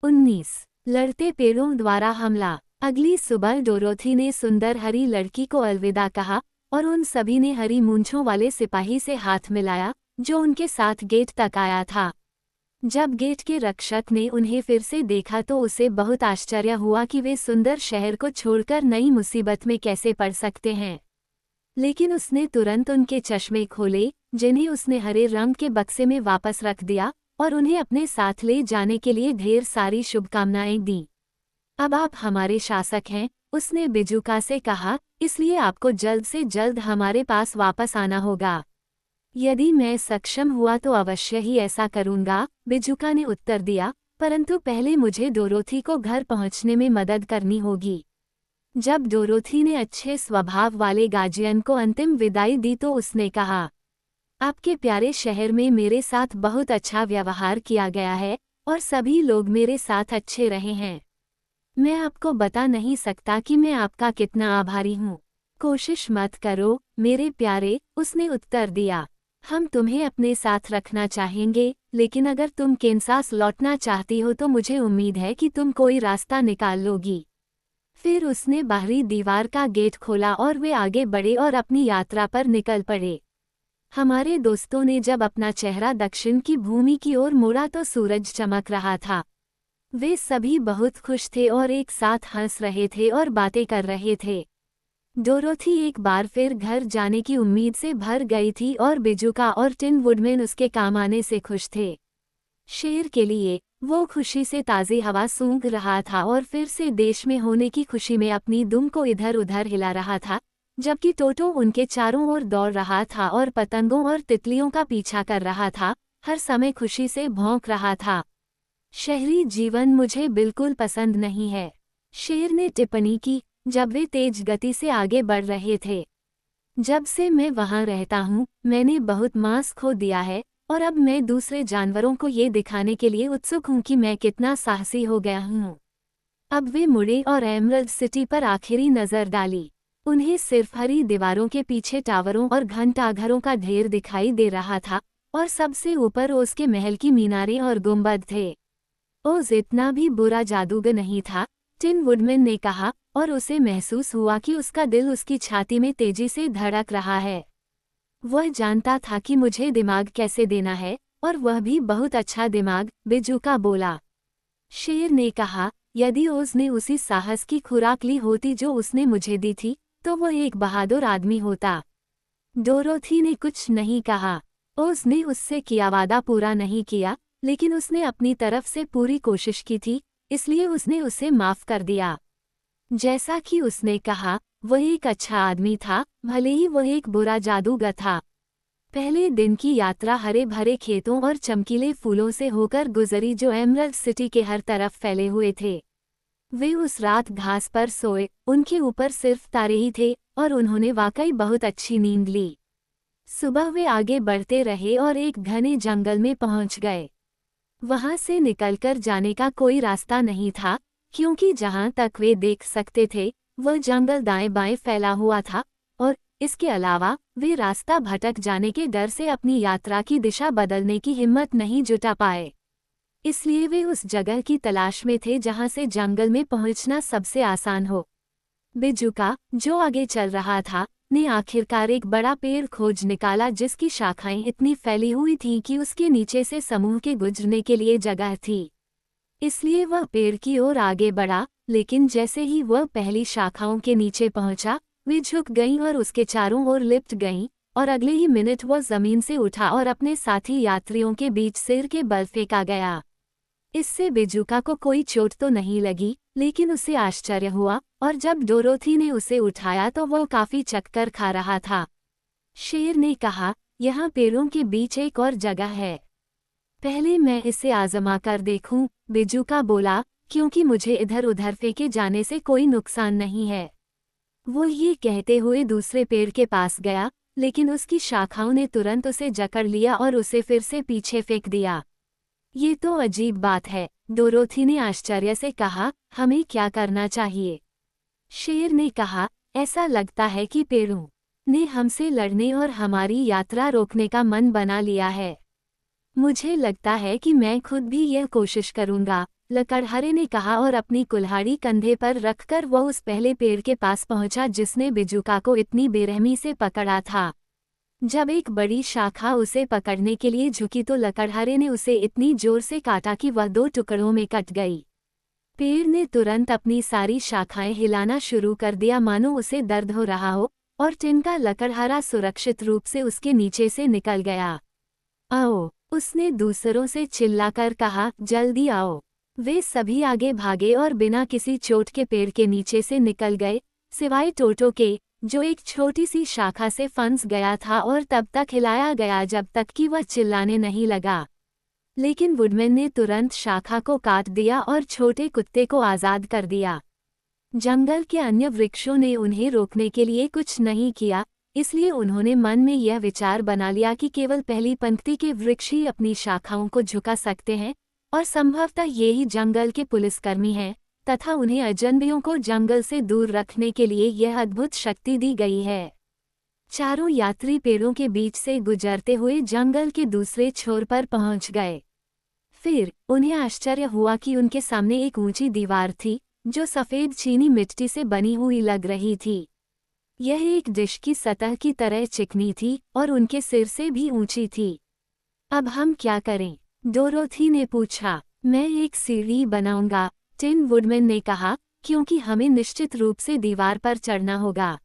19। लड़ते पेड़ों द्वारा हमला। अगली सुबह डोरोथी ने सुंदर हरी लड़की को अलविदा कहा और उन सभी ने हरी मूंछों वाले सिपाही से हाथ मिलाया जो उनके साथ गेट तक आया था। जब गेट के रक्षक ने उन्हें फिर से देखा तो उसे बहुत आश्चर्य हुआ कि वे सुंदर शहर को छोड़कर नई मुसीबत में कैसे पड़ सकते हैं। लेकिन उसने तुरंत उनके चश्मे खोले, जिन्हें उसने हरे रंग के बक्से में वापस रख दिया और उन्हें अपने साथ ले जाने के लिए ढेर सारी शुभकामनाएं दी। अब आप हमारे शासक हैं, उसने बिजुका से कहा, इसलिए आपको जल्द से जल्द हमारे पास वापस आना होगा। यदि मैं सक्षम हुआ तो अवश्य ही ऐसा करूंगा, बिजुका ने उत्तर दिया, परंतु पहले मुझे डोरोथी को घर पहुंचने में मदद करनी होगी। जब डोरोथी ने अच्छे स्वभाव वाले गार्जियन को अंतिम विदाई दी तो उसने कहा, आपके प्यारे शहर में मेरे साथ बहुत अच्छा व्यवहार किया गया है और सभी लोग मेरे साथ अच्छे रहे हैं। मैं आपको बता नहीं सकता कि मैं आपका कितना आभारी हूँ। कोशिश मत करो मेरे प्यारे, उसने उत्तर दिया। हम तुम्हें अपने साथ रखना चाहेंगे, लेकिन अगर तुम केन्सास लौटना चाहती हो तो मुझे उम्मीद है कि तुम कोई रास्ता निकाल लोगी। फिर उसने बाहरी दीवार का गेट खोला और वे आगे बढ़े और अपनी यात्रा पर निकल पड़े। हमारे दोस्तों ने जब अपना चेहरा दक्षिण की भूमि की ओर मोड़ा तो सूरज चमक रहा था। वे सभी बहुत खुश थे और एक साथ हंस रहे थे और बातें कर रहे थे। डोरोथी एक बार फिर घर जाने की उम्मीद से भर गई थी और बिजुका और टिन वुडमैन उसके काम आने से खुश थे। शेर के लिए वो खुशी से ताज़ी हवा सूंघ रहा था और फिर से देश में होने की खुशी में अपनी दुम को इधर उधर हिला रहा था, जबकि टोटो उनके चारों ओर दौड़ रहा था और पतंगों और तितलियों का पीछा कर रहा था, हर समय खुशी से भौंक रहा था। शहरी जीवन मुझे बिल्कुल पसंद नहीं है, शेर ने टिप्पणी की जब वे तेज गति से आगे बढ़ रहे थे। जब से मैं वहां रहता हूं, मैंने बहुत मांस खो दिया है और अब मैं दूसरे जानवरों को ये दिखाने के लिए उत्सुक हूं कि मैं कितना साहसी हो गया हूं। अब वे मुड़े और एमरल्ड सिटी पर आखिरी नजर डाली। उन्हें सिर्फ हरी दीवारों के पीछे टावरों और घंटाघरों का ढेर दिखाई दे रहा था और सबसे ऊपर ओज के महल की मीनारें और गुंबद थे। ओज इतना भी बुरा जादूगर नहीं था, टिन वुडमैन ने कहा, और उसे महसूस हुआ कि उसका दिल उसकी छाती में तेजी से धड़क रहा है। वह जानता था कि मुझे दिमाग कैसे देना है, और वह भी बहुत अच्छा दिमाग, बिजुका बोला। शेर ने कहा, यदि ओज ने उसी साहस की खुराक ली होती जो उसने मुझे दी थी, तो वह एक बहादुर आदमी होता। डोरोथी ने कुछ नहीं कहा। ओज ने उससे किया वादा पूरा नहीं किया, लेकिन उसने अपनी तरफ से पूरी कोशिश की थी, इसलिए उसने उसे माफ कर दिया। जैसा कि उसने कहा, वह एक अच्छा आदमी था, भले ही वह एक बुरा जादूगर था। पहले दिन की यात्रा हरे भरे खेतों और चमकीले फूलों से होकर गुजरी जो एमरल्ड सिटी के हर तरफ फैले हुए थे। वे उस रात घास पर सोए, उनके ऊपर सिर्फ तारे ही थे और उन्होंने वाकई बहुत अच्छी नींद ली। सुबह वे आगे बढ़ते रहे और एक घने जंगल में पहुंच गए। वहां से निकलकर जाने का कोई रास्ता नहीं था, क्योंकि जहां तक वे देख सकते थे वह जंगल दाएं बाएं फैला हुआ था, और इसके अलावा वे रास्ता भटक जाने के डर से अपनी यात्रा की दिशा बदलने की हिम्मत नहीं जुटा पाए। इसलिए वे उस जगह की तलाश में थे जहां से जंगल में पहुंचना सबसे आसान हो। बिजुका, जो आगे चल रहा था, ने आखिरकार एक बड़ा पेड़ खोज निकाला जिसकी शाखाएं इतनी फैली हुई थीं कि उसके नीचे से समूह के गुजरने के लिए जगह थी। इसलिए वह पेड़ की ओर आगे बढ़ा, लेकिन जैसे ही वह पहली शाखाओं के नीचे पहुंचा, वे झुक गईं और उसके चारों ओर लिपट गईं, और अगले ही मिनट वह जमीन से उठा और अपने साथी यात्रियों के बीच सिर के बल फेंका गया। इससे बिजुका को कोई चोट तो नहीं लगी, लेकिन उसे आश्चर्य हुआ, और जब डोरोथी ने उसे उठाया तो वह काफी चक्कर खा रहा था। शेर ने कहा, यहाँ पेड़ों के बीच एक और जगह है। पहले मैं इसे आजमा कर देखूं, बिजुका बोला, क्योंकि मुझे इधर उधर फेंके जाने से कोई नुकसान नहीं है। वो ये कहते हुए दूसरे पेड़ के पास गया, लेकिन उसकी शाखाओं ने तुरंत उसे जकड़ लिया और उसे फिर से पीछे फेंक दिया। ये तो अजीब बात है, डोरोथी ने आश्चर्य से कहा, हमें क्या करना चाहिए? शेर ने कहा, ऐसा लगता है कि पेड़ों ने हमसे लड़ने और हमारी यात्रा रोकने का मन बना लिया है। मुझे लगता है कि मैं खुद भी यह कोशिश करूंगा, लकड़हारे ने कहा और अपनी कुल्हाड़ी कंधे पर रखकर वह उस पहले पेड़ के पास पहुंचा जिसने बिजुका को इतनी बेरहमी से पकड़ा था। जब एक बड़ी शाखा उसे पकड़ने के लिए झुकी तो लकड़हारे ने उसे इतनी जोर से काटा कि वह 2 टुकड़ों में कट गई। पेड़ ने तुरंत अपनी सारी शाखाएं हिलाना शुरू कर दिया मानो उसे दर्द हो रहा हो, और तिनका लकड़हारा सुरक्षित रूप से उसके नीचे से निकल गया। आओ, उसने दूसरों से चिल्लाकर कहा, जल्दी आओ। वे सभी आगे भागे और बिना किसी चोट के पेड़ के नीचे से निकल गए, सिवाय टोटो के, जो एक छोटी सी शाखा से फंस गया था और तब तक हिलाया गया जब तक कि वह चिल्लाने नहीं लगा। लेकिन वुडमैन ने तुरंत शाखा को काट दिया और छोटे कुत्ते को आज़ाद कर दिया। जंगल के अन्य वृक्षों ने उन्हें रोकने के लिए कुछ नहीं किया, इसलिए उन्होंने मन में यह विचार बना लिया कि केवल पहली पंक्ति के वृक्ष ही अपनी शाखाओं को झुका सकते हैं, और संभवतः ये ही जंगल के पुलिसकर्मी हैं, तथा उन्हें अजनबियों को जंगल से दूर रखने के लिए यह अद्भुत शक्ति दी गई है। चारों यात्री पेड़ों के बीच से गुजरते हुए जंगल के दूसरे छोर पर पहुंच गए। फिर उन्हें आश्चर्य हुआ कि उनके सामने एक ऊंची दीवार थी, जो सफ़ेद चीनी मिट्टी से बनी हुई लग रही थी। यह एक डिश की सतह की तरह चिकनी थी और उनके सिर से भी ऊंची थी। अब हम क्या करें? डोरोथी ने पूछा। मैं एक सीढ़ी बनाऊंगा, टिन वुडमैन ने कहा, क्योंकि हमें निश्चित रूप से दीवार पर चढ़ना होगा।